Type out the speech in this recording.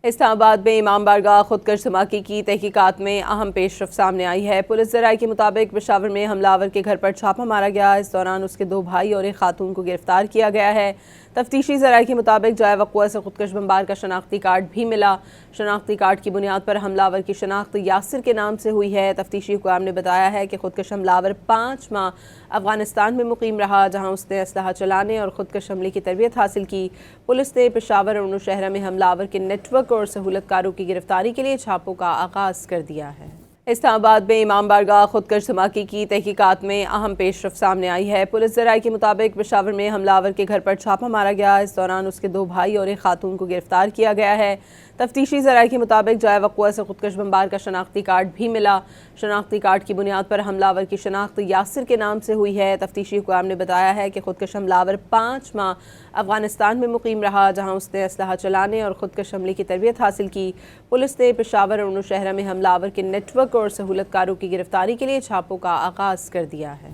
اسلام آباد میں امام بارگاہ خودکش دھماکے کی تحقیقات میں اہم پیش رفت سامنے آئی ہے۔ پولیس ذرائع کے مطابق پشاور میں حملہ آور کے گھر پر چھاپہ مارا گیا۔ اس دوران اس کے 2 بھائی اور ایک خاتون کو گرفتار کیا گیا ہے۔ تفتیشی ذرائع کے مطابق جائے وقوع سے خودکش بمبار کا شناختی کارڈ بھی ملا۔ شناختی کارڈ کی بنیاد پر حملہ آور کی شناخت یاسر کے نام سے ہوئی ہے۔ تفتیشی حکام نے بتایا ہے کہ خودکش حملہ آور 5 ماہ افغانستان میں مقیم رہا، جہاں اس نے اسلحہ چلانے اور خودکش حملے کی تربیت حاصل کی۔ پولیس نے پشاور اور نوشہرہ میں حملہ آور کے نیٹ ورک اور سہولت کاروں کی گرفتاری کے لیے چھاپوں کا آغاز کر دیا ہے۔ اسلام آباد میں امام بارگاہ خودکش دھماکے کی تحقیقات میں اہم پیش رفت سامنے آئی ہے۔ پولیس ذرائع کے مطابق پشاور میں حملہ آور کے گھر پر چھاپہ مارا گیا۔ اس دوران اس کے 2 بھائی اور ایک خاتون کو گرفتار کیا گیا ہے۔ تفتیشی ذرائع کے مطابق جائے وقوع سے خودکش بمبار کا شناختی کارڈ بھی ملا۔ شناختی کارڈ کی بنیاد پر حملہ آور کی شناخت یاسر کے نام سے ہوئی ہے۔ تفتیشی حکام نے بتایا ہے کہ خودکش حملہ آور 5 ماہ افغانستان میں مقیم رہا، جہاں اس نے اسلحہ چلانے اور خودکش حملے کی تربیت حاصل کی۔ پولیس نے پشاور اور نوشہرہ میں حملہ آور کے نیٹ ورک اور سہولت کاروں کی گرفتاری کے لیے چھاپوں کا آغاز کر دیا ہے۔